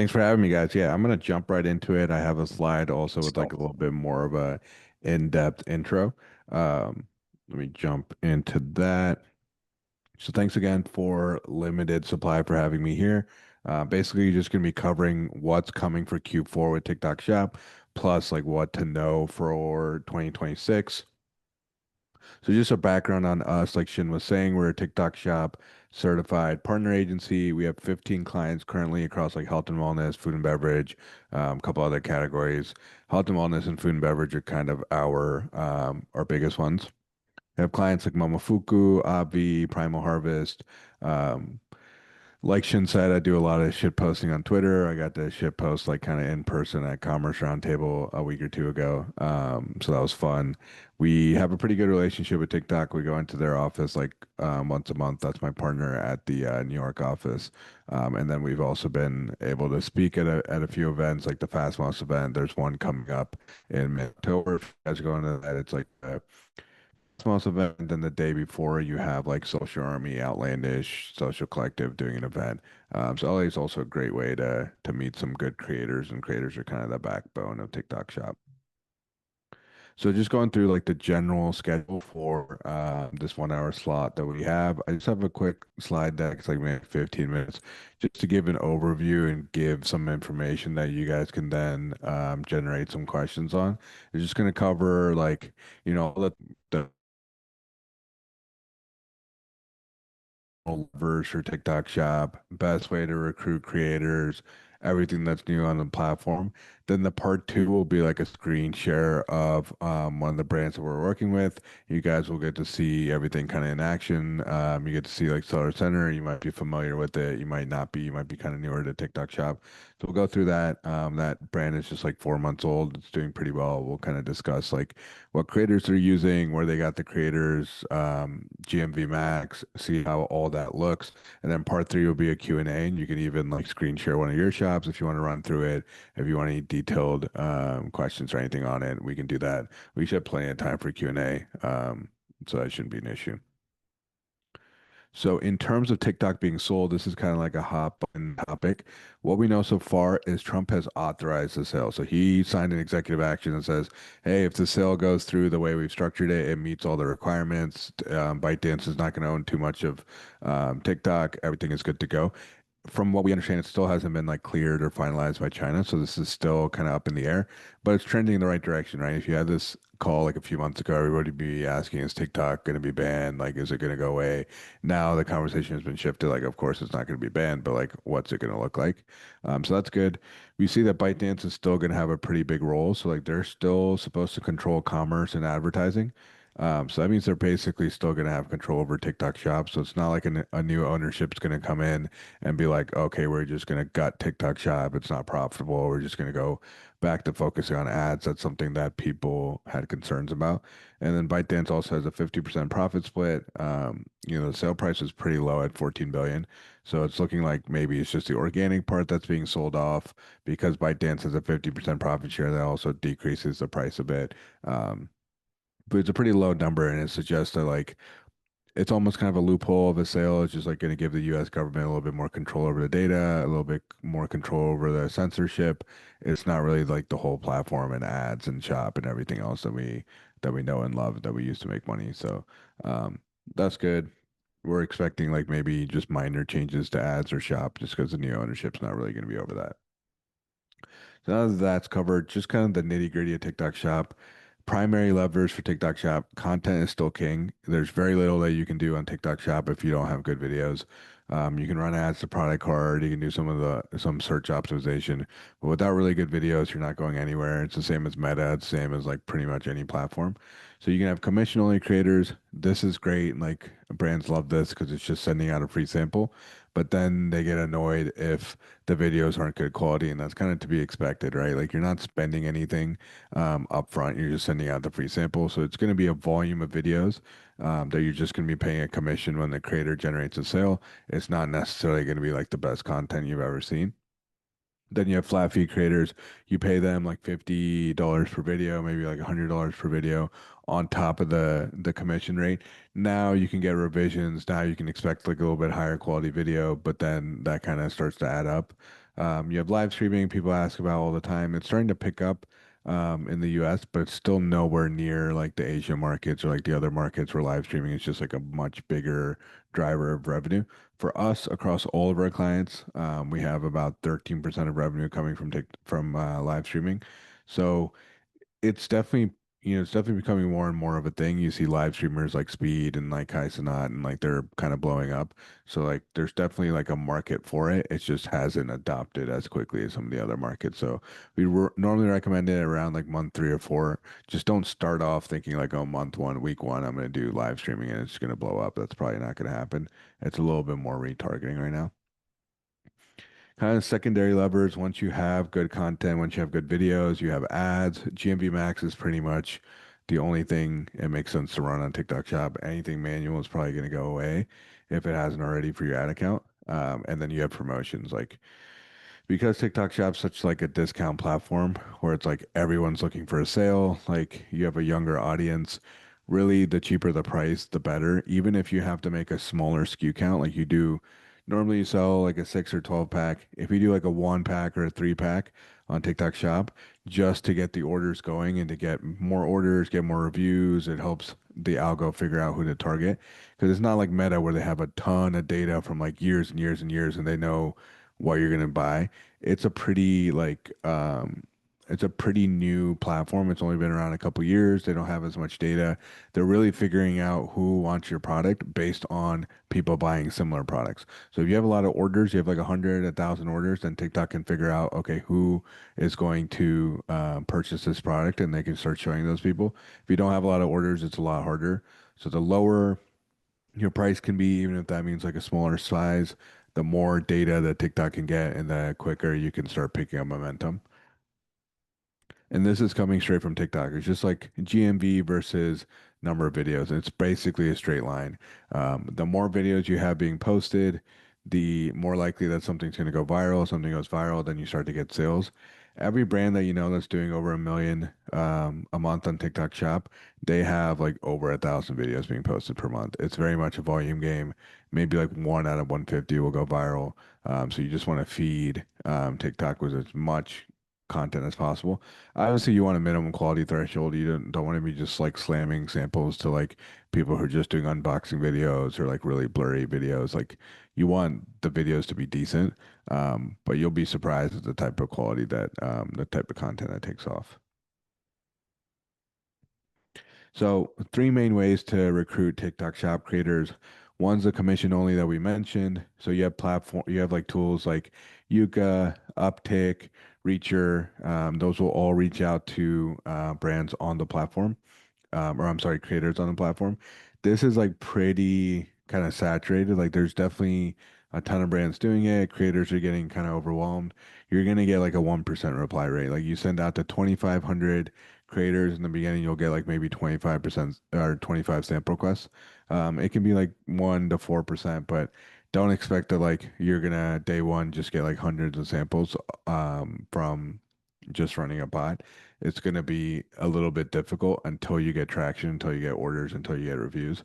Thanks for having me, guys. Yeah, I'm gonna jump right into it. I have a slide also Let's with like go. a little bit more of a in-depth intro. Let me jump into that. So thanks again for limited supply for having me here. Basically, you're just gonna be covering what's coming for Q4 with TikTok Shop, plus like what to know for 2026. So just a background on us, like Shin was saying, we're a TikTok Shop certified partner agency. We have 15 clients currently across like health and wellness, food and beverage, a couple other categories. Health and wellness and food and beverage are kind of our biggest ones. We have clients like Momofuku, Avi, Primal Harvest, um, like Shin said, I do a lot of shit posting on Twitter. I got the shit post like kind of in person at Commerce Roundtable a week or two ago. So that was fun. We have a pretty good relationship with TikTok. We go into their office like once a month. That's my partner at the New York office. And then we've also been able to speak at a few events, like the Fast Mouse event. There's one coming up in mid-October. If you guys are going to that, it's like most event, then the day before you have like Social Army, Outlandish, Social Collective doing an event. So LA is also a great way to meet some good creators, and creators are kind of the backbone of TikTok Shop. So just going through like the general schedule for this 1 hour slot that we have. I just have a quick slide deck. It's like maybe 15 minutes just to give an overview and give some information that you guys can then generate some questions on. It's just going to cover like, all the levers for TikTok Shop, best way to recruit creators, everything that's new on the platform. Then the part two will be like a screen share of one of the brands that we're working with. You guys will get to see everything kind of in action. You get to see like Seller Center. You might be familiar with it. You might not be. You might be kind of newer to TikTok Shop. So we'll go through that. That brand is just like 4 months old. It's doing pretty well. We'll kind of discuss like what creators they're using, where they got the creators, GMV max, see how all that looks. And then part three will be a Q&A, and you can even like screen share one of your shops if you want to run through it. If you want any detailed questions or anything on it, we can do that. We should have plenty of time for Q&A, so that shouldn't be an issue. So in terms of TikTok being sold, this is kind of like a hot button topic. What we know so far is Trump has authorized the sale. So he signed an executive action that says, hey, if the sale goes through the way we've structured it, it meets all the requirements. ByteDance is not going to own too much of TikTok. Everything is good to go. From what we understand, it still hasn't been like cleared or finalized by China, so this is still kind of up in the air, but it's trending in the right direction, right? If you had this call like a few months ago, everybody would be asking, is TikTok going to be banned? Like, is it going to go away? Now the conversation has been shifted. Like, of course, it's not going to be banned, but like, what's it going to look like? So that's good. We see that ByteDance is still going to have a pretty big role. So like, they're still supposed to control commerce and advertising. So that means they're basically still going to have control over TikTok Shop. So it's not like a new ownership is going to come in and be like, okay, we're just going to gut TikTok Shop. It's not profitable. We're just going to go back to focusing on ads. That's something that people had concerns about. And then ByteDance also has a 50% profit split. The sale price is pretty low at 14 billion. So it's looking like maybe it's just the organic part that's being sold off because ByteDance has a 50% profit share that also decreases the price a bit. Um, but it's a pretty low number, and it suggests that like it's almost kind of a loophole of a sale. It's just like going to give the U.S. government a little bit more control over the data, a little bit more control over the censorship. It's not really like the whole platform and ads and shop and everything else that we know and love that we use to make money. So um, that's good. We're expecting like maybe just minor changes to ads or shop just because the new ownership's not really going to be over that. So now that that's covered, just kind of the nitty gritty of TikTok Shop. Primary levers for TikTok Shop, content is still king. There's very little that you can do on TikTok Shop if you don't have good videos. You can run ads to product card, you can do some search optimization, but without really good videos, you're not going anywhere. It's the same as Meta, it's the same as like pretty much any platform. So you can have commission only creators. This is great. Like brands love this because it's just sending out a free sample, but then they get annoyed if the videos aren't good quality, and that's kind of to be expected, right? Like you're not spending anything up front. You're just sending out the free sample. So it's going to be a volume of videos that you're just going to be paying a commission when the creator generates a sale. It's not necessarily going to be like the best content you've ever seen. Then you have flat fee creators. You pay them like $50 per video, maybe like $100 per video on top of the commission rate. Now you can get revisions. Now you can expect like a little bit higher quality video, but then that kind of starts to add up. You have live streaming, people ask about all the time. It's starting to pick up in the US, but it's still nowhere near like the Asia markets or like the other markets where live streaming is just like a much bigger driver of revenue. For us, across all of our clients, we have about 13% of revenue coming from live streaming. So it's definitely it's definitely becoming more and more of a thing. You see live streamers like Speed and like Kai Cenat and like they're kind of blowing up. So like there's definitely like a market for it. It just hasn't adopted as quickly as some of the other markets. So normally recommend it around like month 3 or 4. Just don't start off thinking like, oh, month one, week one, I'm going to do live streaming and it's going to blow up. That's probably not going to happen. It's a little bit more retargeting right now. Kind of secondary levers, once you have good content, once you have good videos, you have ads, GMV max is pretty much the only thing it makes sense to run on TikTok Shop. Anything manual is probably going to go away if it hasn't already for your ad account. And then you have promotions like because TikTok Shop's such like a discount platform where it's like everyone's looking for a sale, like you have a younger audience, really the cheaper the price, the better. Even if you have to make a smaller SKU count, like you do normally you sell like a 6 or 12 pack. If you do like a 1 pack or a 3 pack on TikTok Shop, just to get the orders going and to get more orders, get more reviews, it helps the algo figure out who to target. Because it's not like Meta where they have a ton of data from like years and years and years and they know what you're gonna buy. It's a pretty it's a pretty new platform. It's only been around a couple years. They don't have as much data. They're really figuring out who wants your product based on people buying similar products. So if you have a lot of orders, you have like 100, 1,000 orders, then TikTok can figure out, okay, who is going to purchase this product and they can start showing those people. If you don't have a lot of orders, it's a lot harder. So the lower your price can be, even if that means like a smaller size, the more data that TikTok can get and the quicker you can start picking up momentum. And this is coming straight from TikTok. It's just like GMV versus number of videos. It's basically a straight line. The more videos you have being posted, the more likely that something's going to go viral. Something goes viral, then you start to get sales. Every brand that you know that's doing over 1 million a month on TikTok Shop, they have like over 1,000 videos being posted per month. It's very much a volume game. Maybe like one out of 150 will go viral. So you just want to feed TikTok with as much content as possible. Obviously, you want a minimum quality threshold. You don't want to be just like slamming samples to like people who are just doing unboxing videos or like really blurry videos. Like you want the videos to be decent, but you'll be surprised at the type of quality that the type of content that takes off. So, three main ways to recruit TikTok shop creators. One's the commission only that we mentioned. So you have like tools like Yuka, Uptick, Reacher. Those will all reach out to brands on the platform, or I'm sorry, creators on the platform. This is like pretty kind of saturated. Like there's definitely a ton of brands doing it. Creators are getting kind of overwhelmed. You're gonna get like a 1% reply rate. Like you send out to 2,500 creators in the beginning, you'll get like maybe 25% or 25 sample requests. It can be like 1 to 4%, but don't expect that like you're gonna day one just get like hundreds of samples from just running a bot. It's going to be a little bit difficult until you get traction, until you get orders, until you get reviews.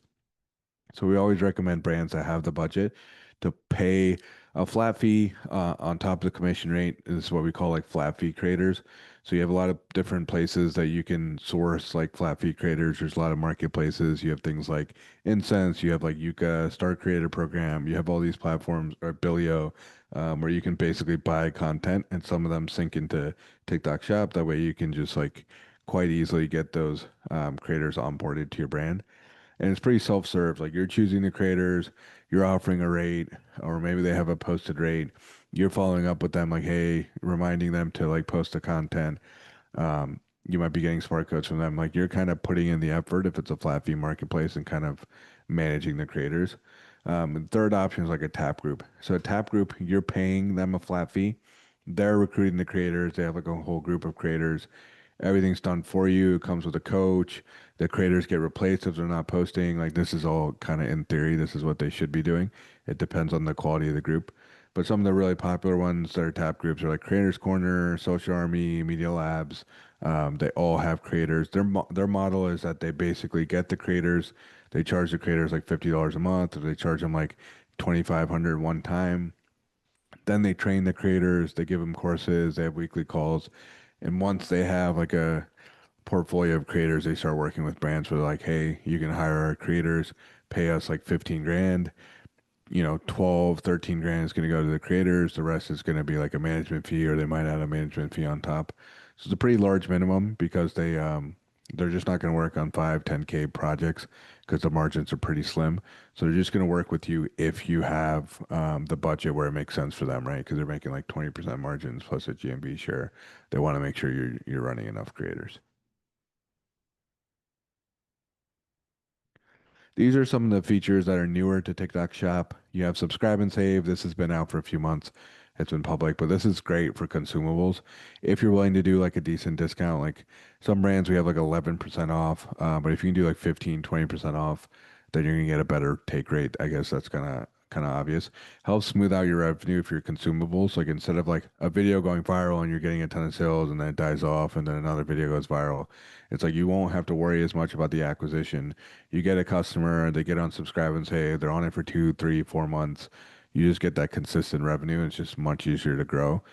So we always recommend brands that have the budget to pay a flat fee on top of the commission rate. This is what we call like flat fee creators. So you have a lot of different places that you can source like flat fee creators. There's a lot of marketplaces. You have things like Incense. You have like Yuka, Star Creator Program. You have all these platforms or Billio, where you can basically buy content and some of them sync into TikTok Shop. That way you can just like quite easily get those creators onboarded to your brand. And it's pretty self-serve. Like you're choosing the creators, you're offering a rate, or maybe they have a posted rate. You're following up with them, like, hey, reminding them to like post the content. You might be getting smart codes from them. Like you're kind of putting in the effort if it's a flat fee marketplace and kind of managing the creators. And third option is like a tap group. So a tap group, you're paying them a flat fee. They're recruiting the creators. They have like a whole group of creators. Everything's done for you. It comes with a coach. The creators get replaced if they're not posting. Like this is all kind of in theory. This is what they should be doing. It depends on the quality of the group. But some of the really popular ones that are tap groups are like Creators Corner, Social Army, Media Labs. They all have creators. Their model is that they basically get the creators. They charge the creators like $50 a month, or they charge them like 2,500 one time. Then they train the creators, they give them courses, they have weekly calls. And once they have like a portfolio of creators, they start working with brands where they're like, hey, you can hire our creators, pay us like 15 grand, 12, 13 grand is going to go to the creators. The rest is going to be like a management fee, or they might add a management fee on top. So it's a pretty large minimum because they're just not going to work on 5, 10K projects because the margins are pretty slim. So they're just going to work with you if you have the budget where it makes sense for them, right? Because they're making like 20% margins plus a GMB share. They want to make sure you're running enough creators. These are some of the features that are newer to TikTok Shop. You have subscribe and save. This has been out for a few months. It's been public, but this is great for consumables. If you're willing to do like a decent discount, like some brands we have like 11% off, but if you can do like 15, 20% off, then you're gonna get a better take rate. I guess that's kind of obvious. Helps smooth out your revenue if you're consumables. Like instead of like a video going viral and you're getting a ton of sales and then it dies off and then another video goes viral, it's like you won't have to worry as much about the acquisition. You get a customer, they get on subscribe and say they're on it for 2, 3, 4 months. You just get that consistent revenue. And it's just much easier to grow.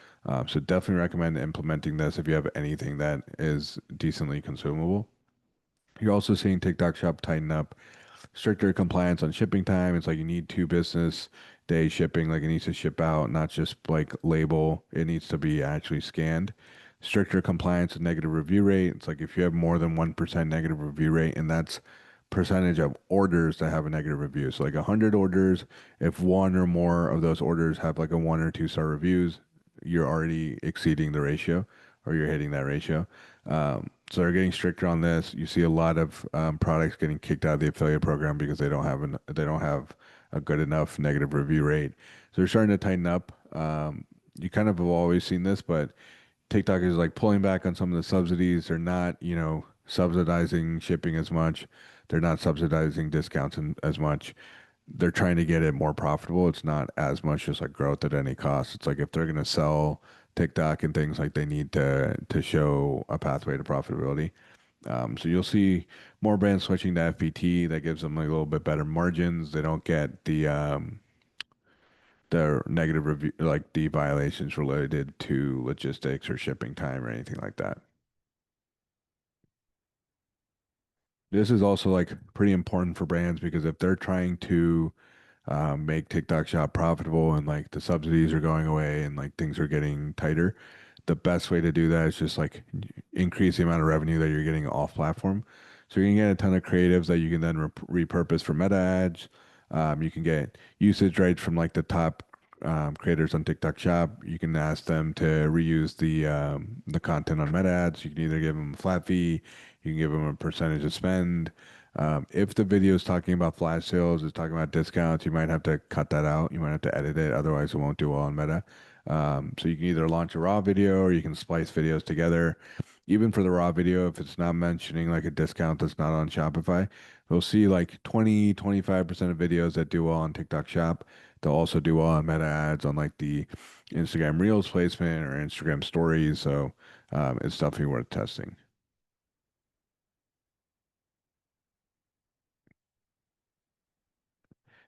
So definitely recommend implementing this if you have anything that is decently consumable. You're also seeing TikTok Shop tighten up stricter compliance on shipping time. It's like you need 2 business day shipping. Like it needs to ship out, not just like label. It needs to be actually scanned. Stricter compliance with negative review rate. It's like if you have more than 1% negative review rate, and that's percentage of orders that have a negative review. So like 100 orders, if one or more of those orders have like a 1 or 2 star reviews, you're already exceeding the ratio or you're hitting that ratio. So they're getting stricter on this. You see a lot of products getting kicked out of the affiliate program because they don't have a good enough negative review rate. So they're starting to tighten up. You kind of have always seen this, but TikTok is like pulling back on some of the subsidies. They're not, subsidizing shipping as much. They're not subsidizing discounts as much. They're trying to get it more profitable. It's not as much just like growth at any cost. It's like if they're gonna sell TikTok and things, like they need to show a pathway to profitability. So you'll see more brands switching to FBT. That gives them like a little bit better margins. They don't get the negative review, like the violations related to logistics or shipping time or anything like that. This is also like pretty important for brands because if they're trying to make TikTok Shop profitable and like the subsidies are going away and like things are getting tighter, the best way to do that is just like increase the amount of revenue that you're getting off platform. So you can get a ton of creatives that you can then repurpose for meta ads. You can get usage rights from like the top creators on TikTok Shop. You can ask them to reuse the content on meta ads. You can either give them a flat fee, you can give them a percentage of spend. If the video is talking about flash sales, is talking about discounts, you might have to cut that out. You might have to edit it, otherwise it won't do well on Meta. So you can either launch a raw video or you can splice videos together. Even for the raw video, if it's not mentioning like a discount that's not on Shopify, we'll see like 20, 25% of videos that do well on TikTok Shop. They'll also do well on Meta ads on like the Instagram Reels placement or Instagram Stories. So it's definitely worth testing.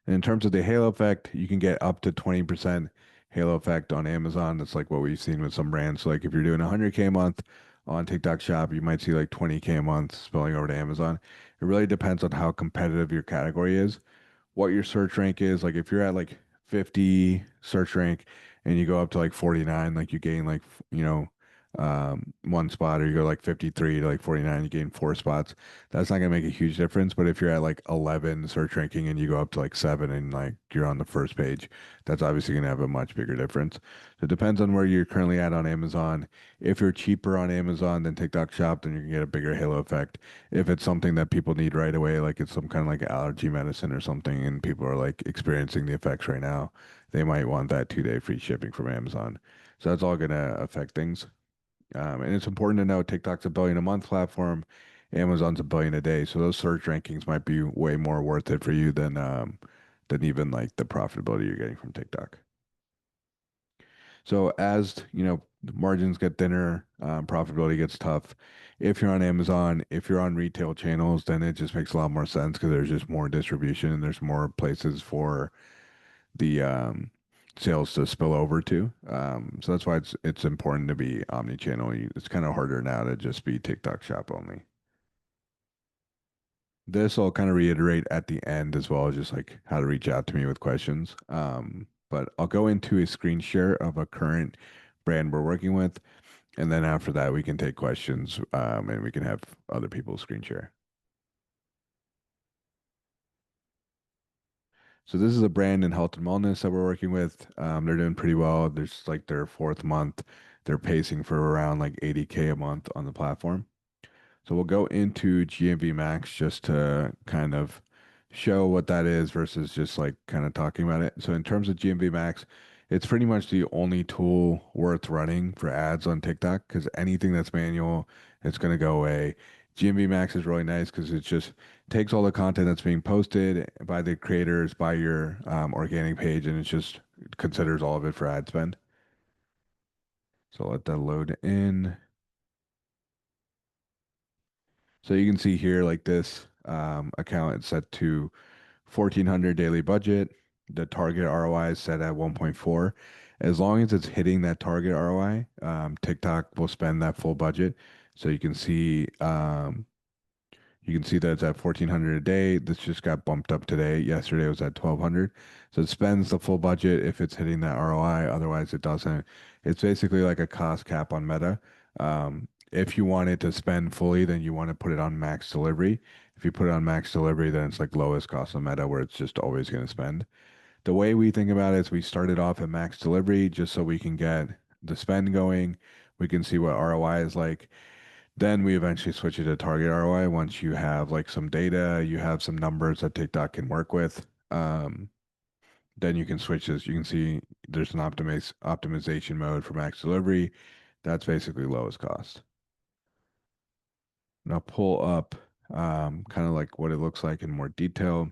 And in terms of the halo effect, you can get up to 20% halo effect on Amazon. That's like what we've seen with some brands. So like if you're doing 100K a month on TikTok Shop, you might see like 20K a month spilling over to Amazon. It really depends on how competitive your category is, what your search rank is. Like if you're at like 50 search rank and you go up to like 49, like you gain like, 1 spot, or you go like 53 to like 49, you gain 4 spots. That's not gonna make a huge difference. But if you're at like 11 search ranking and you go up to like 7 and like you're on the first page, that's obviously gonna have a much bigger difference. So it depends on where you're currently at on Amazon. If you're cheaper on Amazon than TikTok Shop, then you can get a bigger halo effect. If it's something that people need right away, like it's some kind of like allergy medicine or something, and people are like experiencing the effects right now, they might want that 2 day free shipping from Amazon. So that's all gonna affect things. And it's important to know TikTok's a billion a month platform, Amazon's a billion a day. So those search rankings might be way more worth it for you than even like the profitability you're getting from TikTok. So as the margins get thinner, profitability gets tough. If you're on Amazon, if you're on retail channels, then it just makes a lot more sense because there's just more distribution and there's more places for the sales to spill over to. So that's why it's important to be omni-channel. It's kind of harder now to just be TikTok shop only. This I'll kind of reiterate at the end as well, just like how to reach out to me with questions. But I'll go into a screen share of a current brand we're working with, and then after that we can take questions, and we can have other people screen share. So this is a brand in health and wellness that we're working with. They're doing pretty well. There's like their fourth month. They're pacing for around like 80K a month on the platform. So we'll go into GMV Max just to kind of show what that is versus just like kind of talking about it. So in terms of GMV Max, it's pretty much the only tool worth running for ads on TikTok because anything that's manual, it's going to go away. GMV Max is really nice because it just takes all the content that's being posted by the creators, by your organic page, and it just considers all of it for ad spend. So let that load in. So you can see here, like this account, it's set to 1400 daily budget. The target ROI is set at 1.4. As long as it's hitting that target ROI, TikTok will spend that full budget. So you can see that it's at 1400 a day. This just got bumped up today. Yesterday it was at 1200. So it spends the full budget if it's hitting that ROI. Otherwise, it doesn't. It's basically like a cost cap on Meta. If you want it to spend fully, then you want to put it on max delivery. If you put it on max delivery, then it's like lowest cost on Meta where it's just always going to spend. The way we think about it is we started off at max delivery just so we can get the spend going. We can see what ROI is like. Then we eventually switch it to target ROI once you have like some data, you have some numbers that TikTok can work with. Then you can switch this. You can see there's an optimization mode for max delivery. That's basically lowest cost. And I'll pull up kind of like what it looks like in more detail.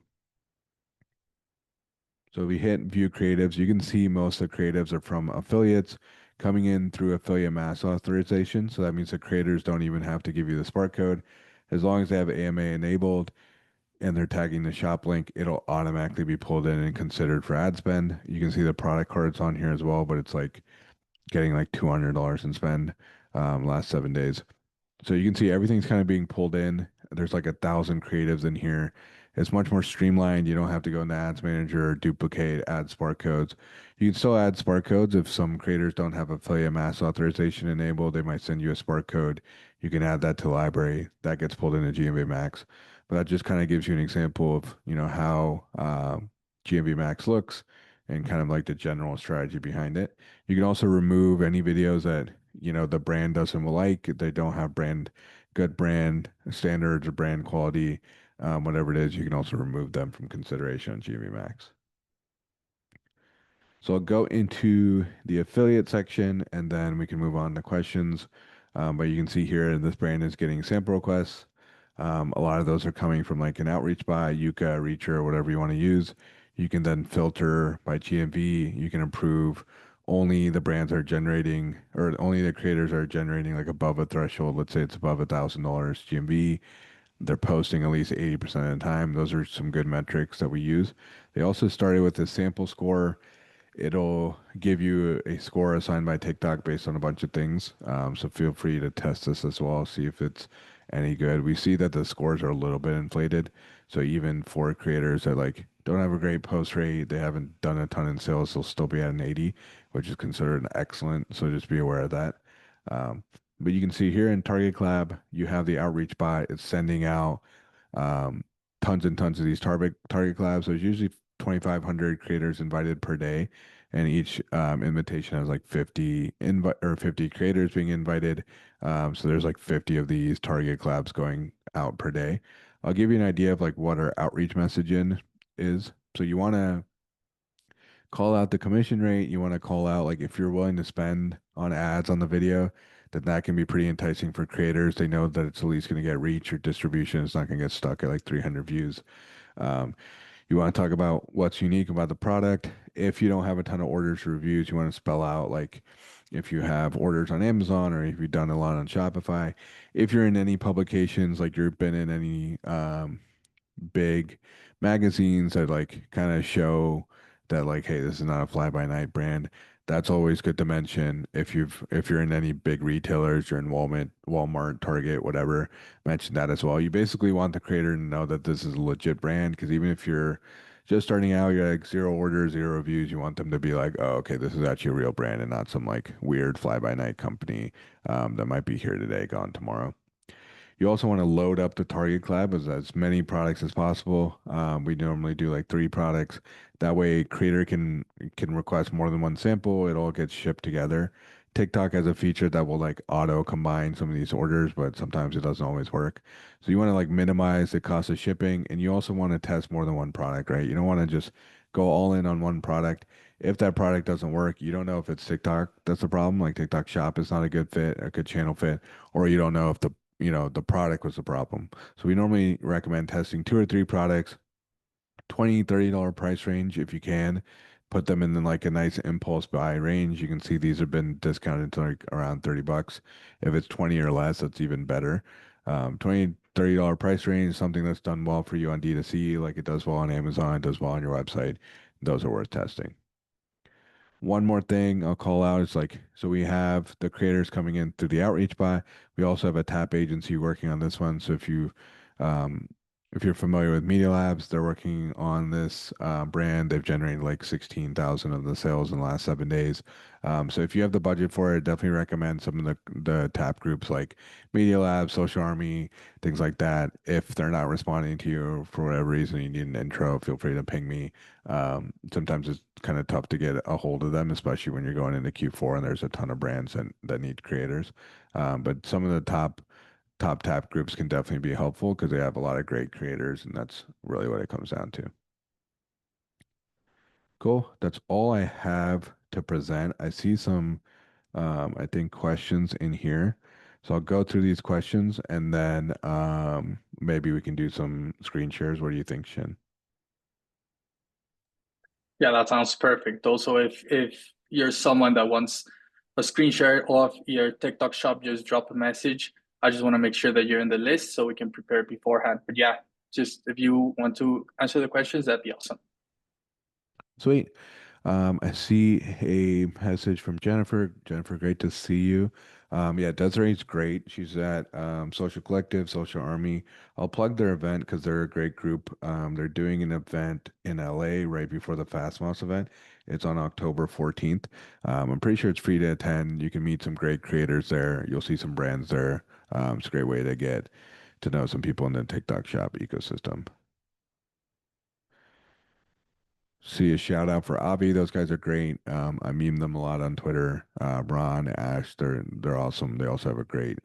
So we hit view creatives. You can see most of the creatives are from affiliates coming in through affiliate mass authorization. So that means the creators don't even have to give you the Spark code. As long as they have AMA enabled and they're tagging the shop link, it'll automatically be pulled in and considered for ad spend. You can see the product cards on here as well, but it's like getting like $200 in spend last 7 days. So you can see everything's kind of being pulled in. There's like 1,000 creatives in here. It's much more streamlined. You don't have to go into Ads Manager or duplicate add Spark codes. You can still add Spark codes if some creators don't have affiliate mass authorization enabled. They might send you a Spark code. You can add that to library. That gets pulled into GMV Max. But that just kind of gives you an example of how GMV Max looks and kind of like the general strategy behind it. You can also remove any videos that the brand doesn't like. They don't have good brand standards or brand quality, whatever it is. You can also remove them from consideration on GMV Max. So I'll go into the affiliate section and then we can move on to questions. But you can see here this brand is getting sample requests. A lot of those are coming from like an outreach by Yuka, Reacher, whatever you want to use. You can then filter by GMV. You can improve only the brands are generating or only the creators are generating like above a threshold. Let's say it's above $1,000 GMV. They're posting at least 80% of the time. Those are some good metrics that we use. They also started with a sample score. It'll give you a score assigned by TikTok based on a bunch of things. So feel free to test this as well, see if it's any good. We see that the scores are a little bit inflated. So even for creators that like don't have a great post rate, they haven't done a ton in sales, they'll still be at an 80, which is considered an excellent. So just be aware of that. Um, but you can see here in Target Collab, you have the outreach bot. It's sending out um, tons and tons of these target collabs. So there's usually 2,500 creators invited per day, and each invitation has like 50 invite or 50 creators being invited. So there's like 50 of these target collabs going out per day. I'll give you an idea of like what our outreach messaging is. So you want to call out the commission rate. You want to call out like if you're willing to spend on ads on the video, then that can be pretty enticing for creators. They know that it's at least going to get reach or distribution. It's not going to get stuck at like 300 views. Um, you want to talk about what's unique about the product. If you don't have a ton of orders or reviews, you want to spell out like if you have orders on Amazon or if you've done a lot on Shopify. If you're in any publications, like you've been in any big magazines that like kind of show that like, hey, this is not a fly by night brand. That's always good to mention. If you're in any big retailers, you're in Walmart, Target, whatever, mention that as well. You basically want the creator to know that this is a legit brand, because even if you're just starting out, you're like zero orders, zero reviews, you want them to be like, oh, okay, this is actually a real brand and not some like weird fly by night company that might be here today, gone tomorrow. You also want to load up the target collab with as many products as possible. We normally do like 3 products. That way, creator can request more than one sample. It all gets shipped together. TikTok has a feature that will like auto combine some of these orders, but sometimes it doesn't always work. So you want to like minimize the cost of shipping, and you also want to test more than one product, right? You don't want to just go all in on one product. If that product doesn't work, you don't know if it's TikTok that's the problem, like TikTok Shop is not a good fit, a good channel fit, or you don't know if the product was the problem. So we normally recommend testing 2 or 3 products, 20, $30 price range if you can. Put them in like a nice impulse buy range. You can see these have been discounted to like around $30. If it's 20 or less, that's even better. 20, $30 price range, something that's done well for you on D2C, like it does well on Amazon, it does well on your website. Those are worth testing. One more thing I'll call out is like, so we have the creators coming in through the outreach buy. We also have a tap agency working on this one. So um, if you're familiar with Media Labs, they're working on this brand. They've generated like 16,000 of the sales in the last 7 days. So if you have the budget for it, definitely recommend some of the tap groups like Media Labs, Social Army, things like that. If they're not responding to you for whatever reason, you need an intro, feel free to ping me. Sometimes it's kind of tough to get a hold of them, especially when you're going into Q4 and there's a ton of brands that need creators. But some of the top tap groups can definitely be helpful because they have a lot of great creators, and that's really what it comes down to. Cool. That's all I have to present. I see some, I think, questions in here. So I'll go through these questions and then maybe we can do some screen shares. What do you think, Shin? Yeah, that sounds perfect. Also, if you're someone that wants a screen share of your TikTok shop, just drop a message. I just want to make sure that you're in the list so we can prepare beforehand. But yeah, just if you want to answer the questions, that'd be awesome. Sweet. I see a message from Jennifer. Jennifer, great to see you. Yeah, Desiree's great. She's at Social Collective, Social Army. I'll plug their event because they're a great group. They're doing an event in LA right before the Fast Mouse event. It's on October 14th. I'm pretty sure it's free to attend. You can meet some great creators there. You'll see some brands there. It's a great way to get to know some people in the TikTok shop ecosystem. See a shout out for Avi. Those guys are great. I meme them a lot on Twitter. Ron, Ash, they're awesome. They also have a great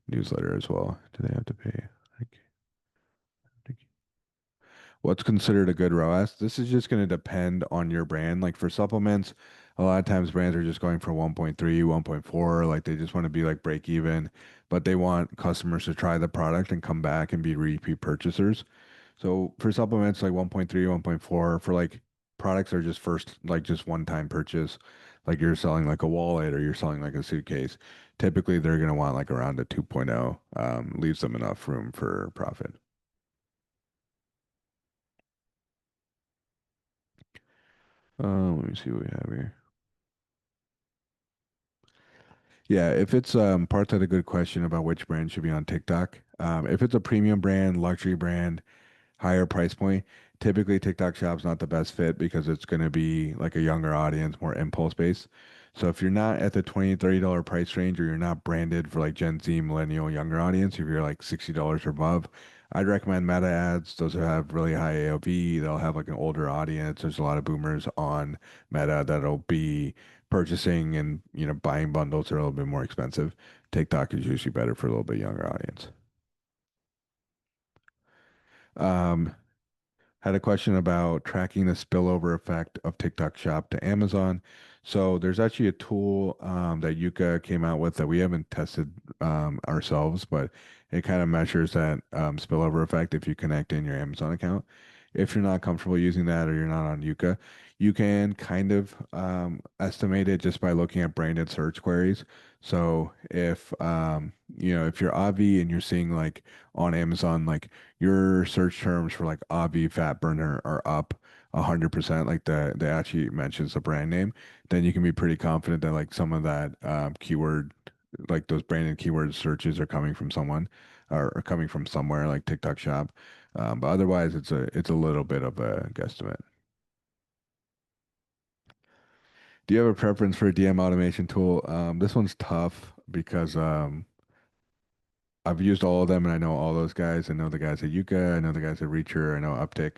newsletter as well. Do they have to pay? Like, what's considered a good ROAS? This is just going to depend on your brand. Like for supplements, a lot of times brands are just going for 1.3, 1.4. Like they just want to be like break even, but they want customers to try the product and come back and be repeat purchasers. So for supplements like 1.3, 1.4, for like products that are just first, like just one-time purchase, like you're selling like a wallet or you're selling like a suitcase, typically they're going to want like around a 2.0, leaves them enough room for profit. Let me see what we have here. Yeah, if it's Parth had a good question about which brand should be on TikTok. If it's a premium brand, luxury brand, higher price point, typically TikTok Shop's not the best fit because it's going to be like a younger audience, more impulse based. So if you're not at the $20, $30 price range or you're not branded for like Gen Z, millennial, younger audience, if you're like $60 or above, I'd recommend Meta ads. Those will have really high AOV. They'll have like an older audience. There's a lot of boomers on Meta that'll be purchasing and buying bundles that are a little bit more expensive. TikTok is usually better for a little bit younger audience. Um, Had a question about tracking the spillover effect of TikTok Shop to Amazon. So there's actually a tool that Yuka came out with that we haven't tested ourselves, but it kind of measures that spillover effect if you connect in your Amazon account. If you're not comfortable using that or you're not on Yuka, you can kind of estimate it just by looking at branded search queries. So if you're Avi and you're seeing like on Amazon, like your search terms for like Avi fat burner are up 100%, like the actually mentions the brand name, then you can be pretty confident that like some of that keyword, like those branded keyword searches are coming from someone or coming from somewhere like TikTok Shop. But otherwise, it's a little bit of a guesstimate. Do you have a preference for a DM automation tool? This one's tough because I've used all of them and I know all those guys. I know the guys at Yuka, I know the guys at Reacher, I know Uptick.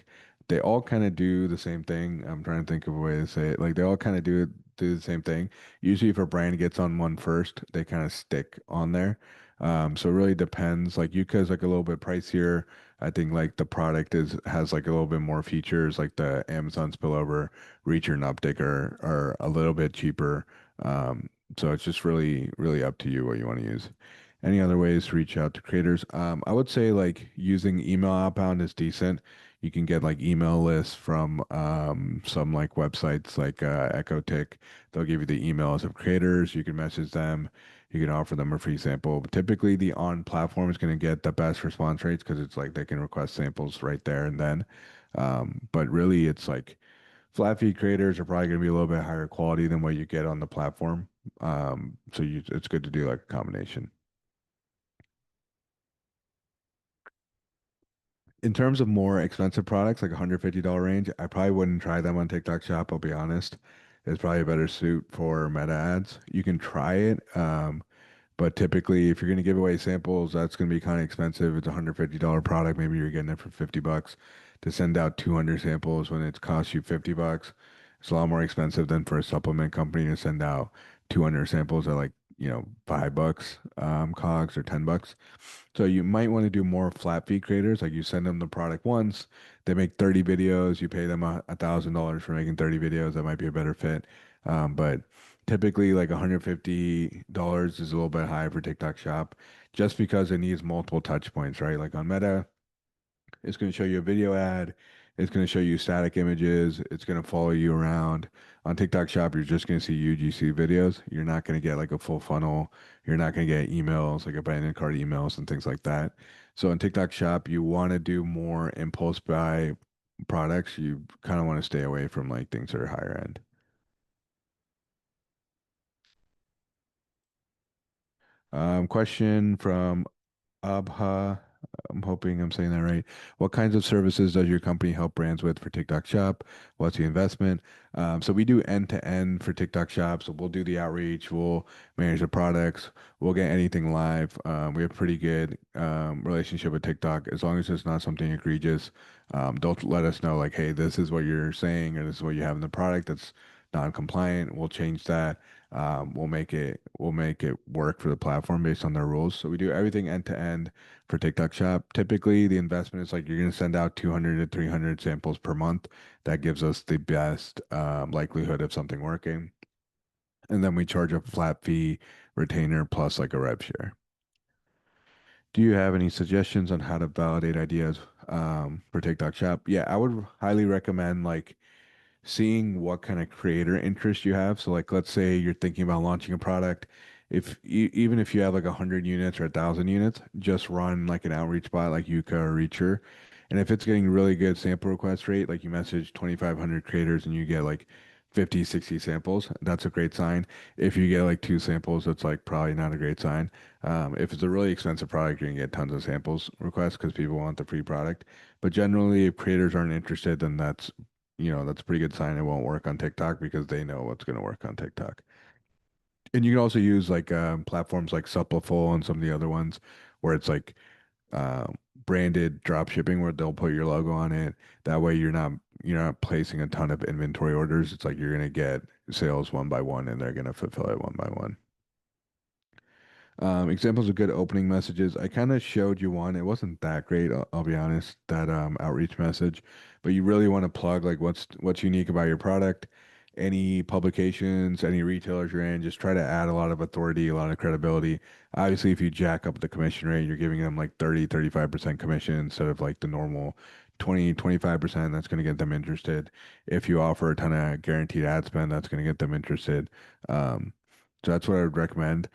They all kind of do the same thing. I'm trying to think of a way to say it. Like they all kind of do the same thing. Usually if a brand gets on one first, they kind of stick on there. So it really depends. Like Yuka is like a little bit pricier. I think like the product is has like a little bit more features. Like the Amazon Spillover, Reacher and Uptick are a little bit cheaper. So it's just really up to you what you want to use. Any other ways to reach out to creators? I would say like using email outbound is decent. You can get like email lists from some like websites like Tick. They'll give you the emails of creators. You can message them. You can offer them a free sample. But typically, the on platform is going to get the best response rates because it's like they can request samples right there and then. But really, it's like flat fee creators are probably going to be a little bit higher quality than what you get on the platform. It's good to do like a combination. In terms of more expensive products, like $150 range, I probably wouldn't try them on TikTok Shop, I'll be honest. It's probably a better suit for meta ads. You can try it, but typically if you're going to give away samples, that's going to be kind of expensive. It's a $150 product. Maybe you're getting it for 50 bucks to send out 200 samples when it costs you 50 bucks. It's a lot more expensive than for a supplement company to send out 200 samples at like, 5 bucks, cogs or 10 bucks. So you might want to do more flat fee creators. Like you send them the product once, they make 30 videos, you pay them $1,000 for making 30 videos. That might be a better fit. But typically like $150 is a little bit high for TikTok Shop just because it needs multiple touch points, right? Like on Meta, it's going to show you a video ad. It's going to show you static images. It's going to follow you around. On TikTok Shop, you're just going to see UGC videos. You're not going to get like a full funnel. You're not going to get emails, like abandoned cart emails and things like that. So on TikTok Shop, you want to do more impulse buy products. You kind of want to stay away from like things that are higher end. Question from Abha. I'm hoping I'm saying that right. What kinds of services does your company help brands with for TikTok Shop? What's the investment? So we do end to end for TikTok Shop. So we'll do the outreach, we'll manage the products, we'll get anything live. We have pretty good relationship with TikTok. As long as it's not something egregious, they'll let us know like, hey, this is what you're saying, or this is what you have in the product that's non-compliant. We'll change that. We'll make it work for the platform based on their rules. So we do everything end to end for TikTok Shop. Typically, the investment is like you're going to send out 200 to 300 samples per month. That gives us the best likelihood of something working. And then we charge a flat fee retainer plus like a rev share. Do you have any suggestions on how to validate ideas for TikTok Shop? Yeah, I would highly recommend like seeing what kind of creator interest you have. So like let's say you're thinking about launching a product. If even if you have like 100 units or 1,000 units, just run like an outreach bot like Yuka or Reacher. And if it's getting really good sample request rate, like you message 2,500 creators and you get like 50, 60 samples, that's a great sign. If you get like two samples, that's like probably not a great sign. If it's a really expensive product, you're gonna get tons of samples requests because people want the free product. But generally, if creators aren't interested, then that's a pretty good sign it won't work on TikTok because they know what's going to work on TikTok. And you can also use like platforms like Suppleful and some of the other ones where it's like uh, branded drop shipping where they'll put your logo on it. That way you're not placing a ton of inventory orders. It's like you're going to get sales one by one and they're going to fulfill it one by one. Examples of good opening messages. I kind of showed you one. It wasn't that great, I'll be honest, that outreach message, but you really want to plug like what's unique about your product, any publications, any retailers you're in, just try to add a lot of authority, a lot of credibility. Obviously, if you jack up the commission rate, you're giving them like 35% commission instead of like the normal 25%, that's going to get them interested. If you offer a ton of guaranteed ad spend, that's going to get them interested. So that's what I would recommend.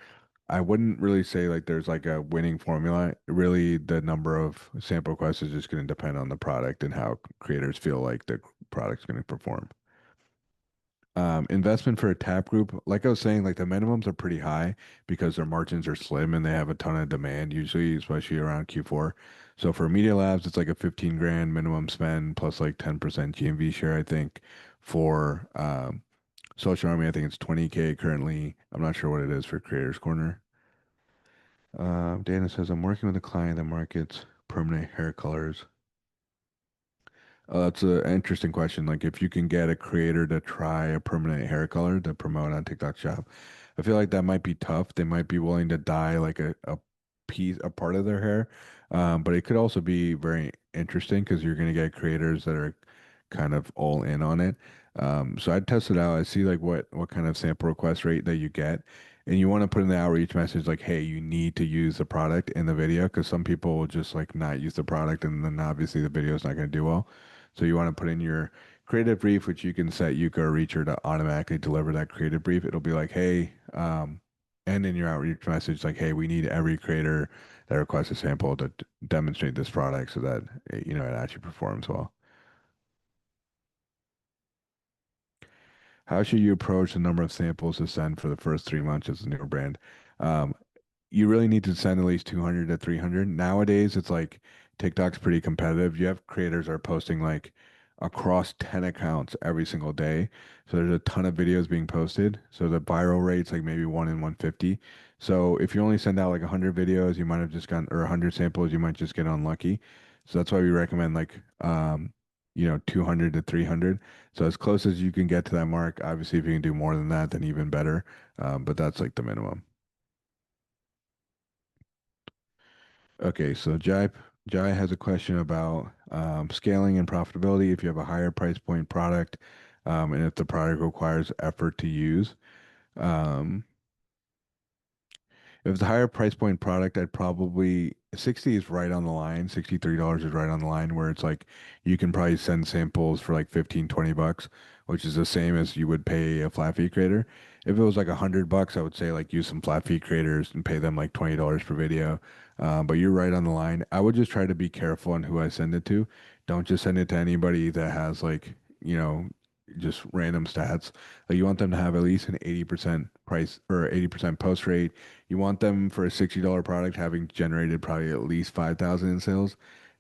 I wouldn't really say like there's like a winning formula. Really, the number of sample requests is just going to depend on the product and how creators feel like the product's going to perform. Investment for a tap group, like I was saying, like the minimums are pretty high because their margins are slim and they have a ton of demand usually, especially around Q4. So for Media Labs, it's like a 15 grand minimum spend plus like 10% GMV share, I think. For Social Army, I think it's 20K currently. I'm not sure what it is for Creators Corner. Dana says, I'm working with a client that markets permanent hair colors. That's an interesting question. Like, if you can get a creator to try a permanent hair color to promote on TikTok Shop, I feel like that might be tough. They might be willing to dye like a piece, a part of their hair. But it could also be very interesting because you're going to get creators that are kind of all in on it. So I'd test it out. I see like what kind of sample request rate that you get. And you want to put in the outreach message like, hey, you need to use the product in the video because some people will just like not use the product and then obviously the video is not going to do well. So you want to put in your creative brief, which you can set Yuka or Reacher to automatically deliver that creative brief. It'll be like, hey, and in your outreach message, like, hey, we need every creator that requests a sample to demonstrate this product so that it actually performs well. How should you approach the number of samples to send for the first 3 months as a newer brand? Um, you really need to send at least 200 to 300. Nowadays, it's like TikTok's pretty competitive. You have creators that are posting like across 10 accounts every single day. So there's a ton of videos being posted. So the viral rate's like maybe 1 in 150. So if you only send out like 100 videos, you might have just gotten, or 100 samples, you might just get unlucky. So that's why we recommend like, 200 to 300. So as close as you can get to that mark. Obviously, if you can do more than that, then even better. But that's like the minimum. Okay, so Jai has a question about scaling and profitability. If you have a higher price point product, and if the product requires effort to use. Um, if it's a higher price point product, I'd probably 60 is right on the line. $63 is right on the line where it's like you can probably send samples for like 15, $20, which is the same as you would pay a flat fee creator. If it was like $100, I would say like use some flat fee creators and pay them like $20 per video. But you're right on the line. I would just try to be careful on who I send it to. Don't just send it to anybody that has like, just random stats. Like you want them to have at least an 80% price or 80% post rate. You want them for a $60 product having generated probably at least 5,000 in sales.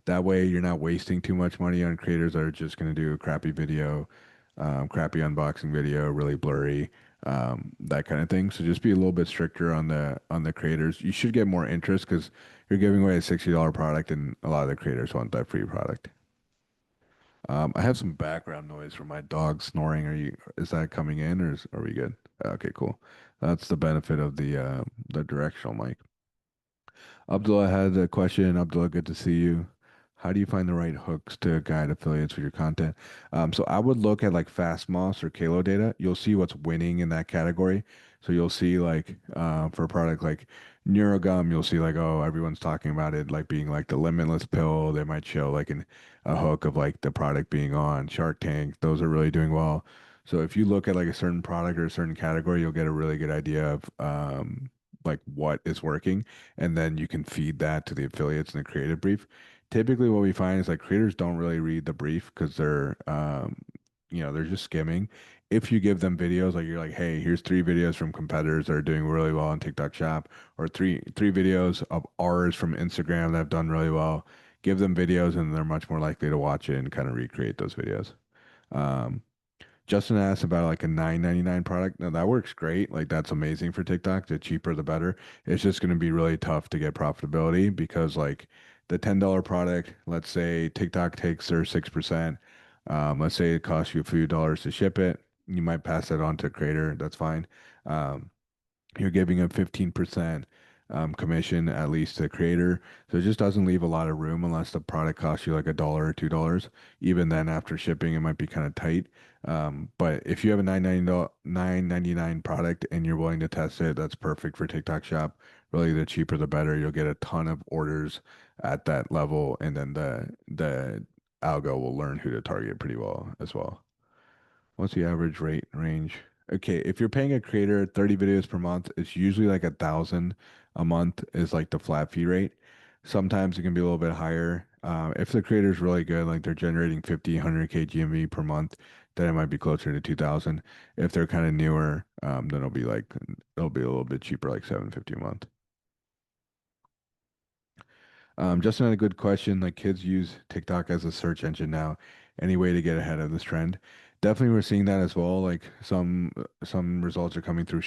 That way you're not wasting too much money on creators that are just going to do a crappy video, crappy unboxing video, really blurry, that kind of thing. So just be a little bit stricter on the creators. You should get more interest because you're giving away a $60 product and a lot of the creators want that free product. I have some background noise from my dog snoring. Is that coming in are we good? Okay, cool. That's the benefit of the directional mic. Abdullah had a question. Abdullah, good to see you. How do you find the right hooks to guide affiliates with your content? So I would look at like Fast Moss or Kalo data. You'll see what's winning in that category. So you'll see like for a product like Neurogum, you'll see like, oh, everyone's talking about it like being like the limitless pill. They might show like a hook of like the product being on Shark Tank. Those are really doing well. So if you look at like a certain product or a certain category, you'll get a really good idea of like what is working, and then you can feed that to the affiliates in the creative brief. Typically, what we find is like creators don't really read the brief because they're just skimming. If you give them videos, like you're like, hey, here's 3 videos from competitors that are doing really well on TikTok Shop, or three videos of ours from Instagram that have done really well. Give them videos, and they're much more likely to watch it and kind of recreate those videos. Um, Justin asked about like a 9.99 product. Now that works great. Like that's amazing for TikTok. The cheaper the better. It's just going to be really tough to get profitability because like the $10 product, let's say TikTok takes their 6%. Let's say it costs you a few dollars to ship it. You might pass that on to a creator. That's fine. Um, you're giving a 15% commission at least to the creator. So it just doesn't leave a lot of room unless the product costs you like $1 or $2. Even then, after shipping, it might be kind of tight. But if you have a 9.99 product and you're willing to test it, that's perfect for TikTok Shop. Really, the cheaper the better. You'll get a ton of orders at that level, and then the algo will learn who to target pretty well as well. What's the average rate range Okay, if you're paying a creator 30 videos per month, it's usually like 1,000 a month is like the flat fee rate. Sometimes it can be a little bit higher. If the creator's really good, like they're generating 50, 100K GMV per month, then it might be closer to 2,000. If they're kind of newer, then it'll be a little bit cheaper, like 750 a month. Just another good question. Like kids use TikTok as a search engine now. Any way to get ahead of this trend? Definitely, we're seeing that as well. Like some results are coming through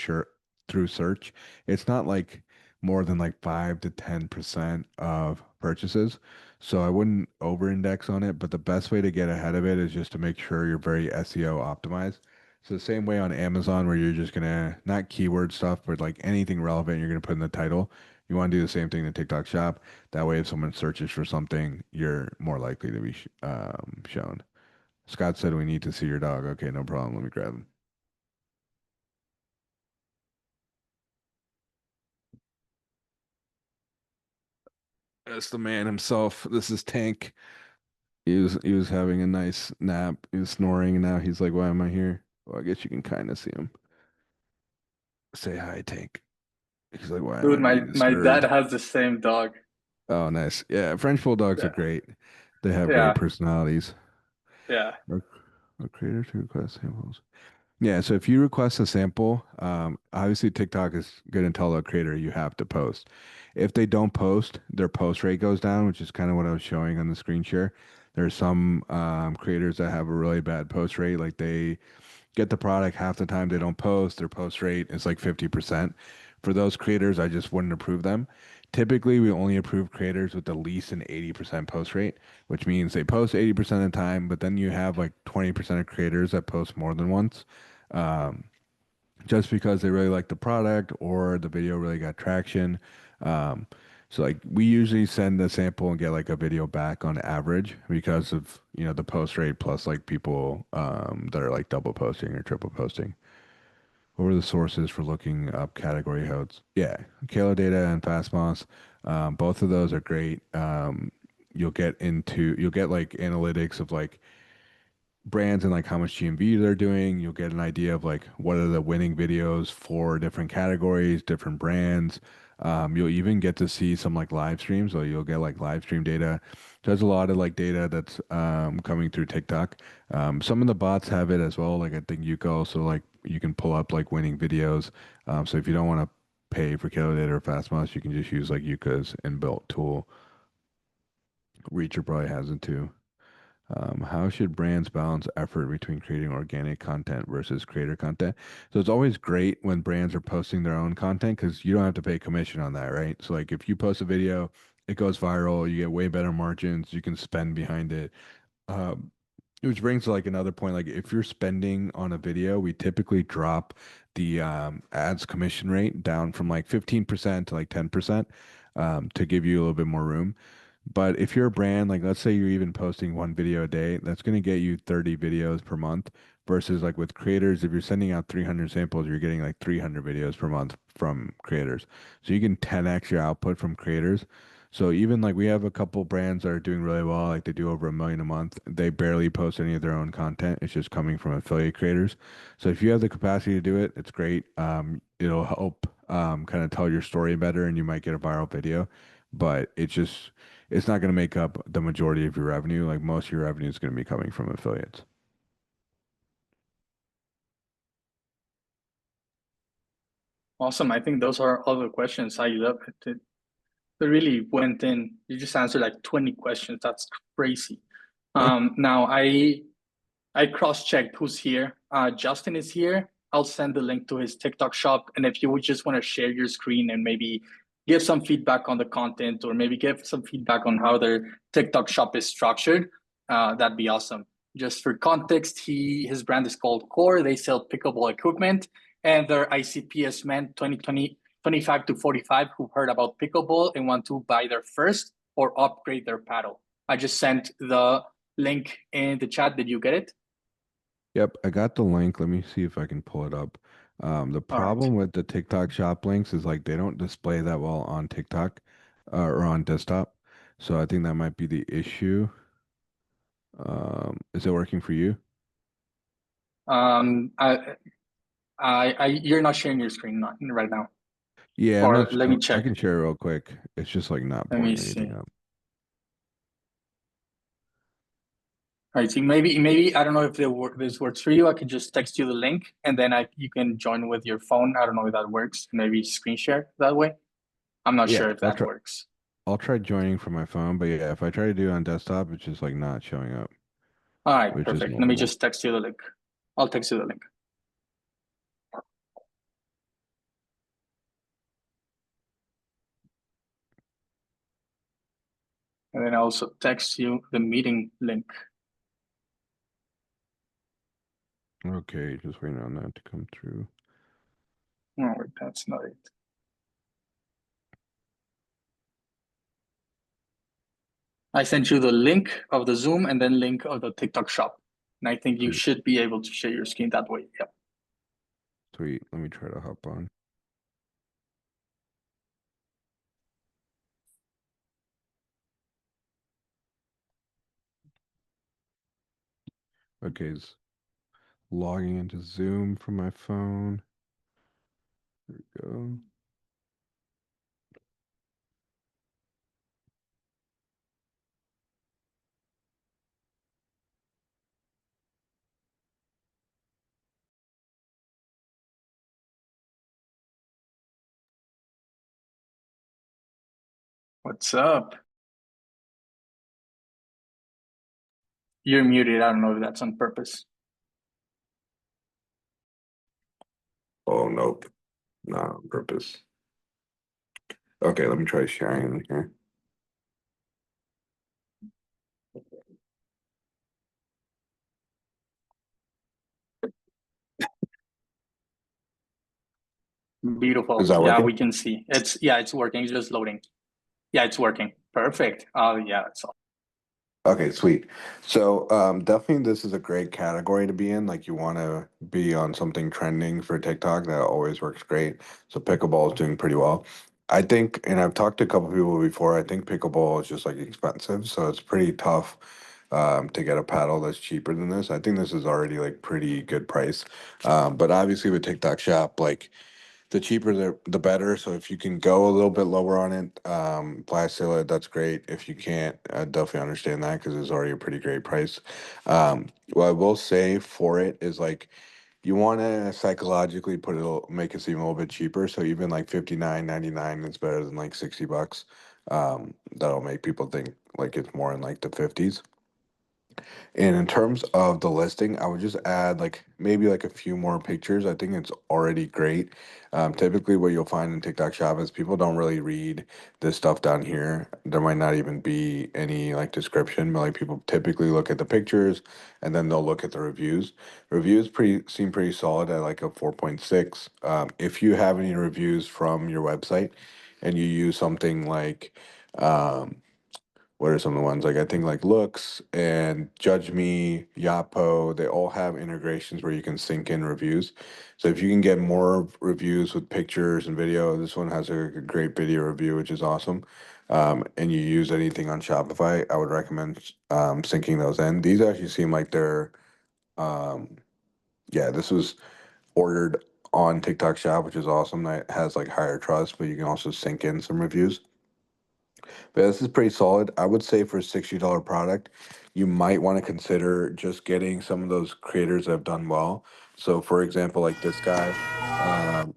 search. It's not like more than like 5 to 10% of purchases. So I wouldn't over-index on it, but the best way to get ahead of it is just to make sure you're very SEO optimized. So the same way on Amazon where you're just gonna not keyword stuff, but like anything relevant you're gonna put in the title. You want to do the same thing in TikTok Shop. That way, if someone searches for something, you're more likely to be shown. Scott said we need to see your dog. Okay, no problem. Let me grab him. That's the man himself. This is Tank. He was having a nice nap. He was snoring, and now he's like, "Why am I here?" Well, I guess you can kind of see him. Say hi, Tank. He's like, "Why am Dude, I being my dad disturbed?" has the same dog. Oh, nice. Yeah, French bulldogs are Yeah, great. They have great yeah, personalities. yeah. Or, or creators who request samples. Yeah, so if you request a sample, obviously TikTok is going to tell the creator you have to post. If they don't post, their post rate goes down, which is kind of what I was showing on the screen share. There's some creators that have a really bad post rate, like they get the product half the time they don't post. Their post rate is like 50%. For those creators, I just wouldn't approve them. Typically, we only approve creators with at least an 80% post rate, which means they post 80% of the time, but then you have like 20% of creators that post more than once. Um, just because they really like the product or the video really got traction. Um, so like we usually send the sample and get like a video back on average because of, the post rate plus like people that are like double posting or triple posting. What were the sources for looking up category codes? Yeah, Kalo Data and Fastmoss. Both of those are great. You'll get like analytics of like brands and like how much GMV they're doing. You'll get an idea of like what are the winning videos for different categories, different brands. You'll even get to see some like live streams, so you'll get like live stream data. There's a lot of like data that's coming through TikTok. Some of the bots have it as well. Like I think Yuka also like you can pull up like winning videos. So if you don't want to pay for Kilo Data or Fastmoss, you can just use like Yuka's inbuilt tool. Reacher probably has it too. How should brands balance effort between creating organic content versus creator content? So it's always great when brands are posting their own content because you don't have to pay commission on that, right? So like if you post a video, it goes viral, you get way better margins, you can spend behind it. Um, which brings to like another point, like if you're spending on a video, we typically drop the ads commission rate down from like 15% to like 10% to give you a little bit more room. But if you're a brand, like let's say you're even posting one video a day, that's going to get you 30 videos per month versus like with creators, if you're sending out 300 samples, you're getting like 300 videos per month from creators. So you can 10x your output from creators. So even like we have a couple brands that are doing really well, like they do over 1 million a month. They barely post any of their own content. It's just coming from affiliate creators. So if you have the capacity to do it, it's great. It'll help kind of tell your story better and you might get a viral video, but it's not going to make up the majority of your revenue. Like most of your revenue is going to be coming from affiliates. Awesome. I think those are all the questions. I love it. It really went in. You just answered like 20 questions. That's crazy. Now I cross-checked who's here. Justin is here. I'll send the link to his TikTok shop. And if you would just want to share your screen and maybe give some feedback on the content or maybe give some feedback on how their TikTok shop is structured, that'd be awesome. Just for context, his brand is called Core. They sell pickleball equipment and their ICPS men 2020 25 to 45 who heard about pickleball and want to buy their first or upgrade their paddle. I just sent the link in the chat. Did you get it? Yep, I got the link. Let me see if I can pull it up. The All right. problem with the TikTok shop links is like they don't display that well on TikTok or on desktop. So I think that might be the issue. Is it working for you? Um, I You're not sharing your screen right now. Yeah, I'm Or not. let me I check. can share it real quick. It's just like not Let me pulling anything see. up. All right, see, maybe I don't know if this works for you. I could just text you the link and then you can join with your phone. I don't know if that works. Maybe screen share that way. I'm not Yeah, sure if I'll that try. works. I'll try joining from my phone, but yeah, if I try to do it on desktop, it's just like not showing up, All right, which is perfect. Let me normal. just text you the link. I'll text you the link. And then I also text you the meeting link. Okay, just waiting on that to come through. No, wait, that's not it. I sent you the link of the Zoom and then link of the TikTok shop. And I think you Sweet, should be able to share your screen that way. Yep. sweet. Let me try to hop on. Okay, it's logging into Zoom from my phone. There we go. What's up? You're muted. I don't know if that's on purpose. Oh, nope. Not on purpose. Okay, let me try sharing it here. Is Beautiful. that Yeah, working? we can see. It's working. It's just loading. Yeah, it's working. Perfect. Oh yeah, it's all. Okay, sweet. So, definitely this is a great category to be in. Like you want to be on something trending for TikTok, that always works great. So pickleball is doing pretty well. I think, and I've talked to a couple people before, I think pickleball is just like expensive, so it's pretty tough to get a paddle that's cheaper than this. I think this is already like pretty good price. But obviously with TikTok Shop, like the cheaper the better. So if you can go a little bit lower on it, Placilla, that's great. If you can't, I definitely understand that because it's already a pretty great price. What I will say for it is like you want to psychologically put it, make it seem a little bit cheaper. So even like 59.99 is better than like $60. That'll make people think like it's more in like the 50s. And in terms of the listing, I would just add like maybe like a few more pictures. I think it's already great. Typically, what you'll find in TikTok Shop is people don't really read this stuff down here. There might not even be any like description, but like people typically look at the pictures and then they'll look at the reviews. Reviews pretty seem pretty solid at like a 4.6. If you have any reviews from your website and you use something like um, what are some of the ones like I think like Looks and Judge Me, Yapo, they all have integrations where you can sync in reviews. So if you can get more reviews with pictures and video, this one has a great video review, which is awesome. And you use anything on Shopify, I would recommend syncing those in. These actually seem like they're, um, yeah, this was ordered on TikTok Shop, which is awesome. That has like higher trust, but you can also sync in some reviews. But this is pretty solid. I would say for a $60 product, you might want to consider just getting some of those creators that have done well. So, for example, like this guy, um,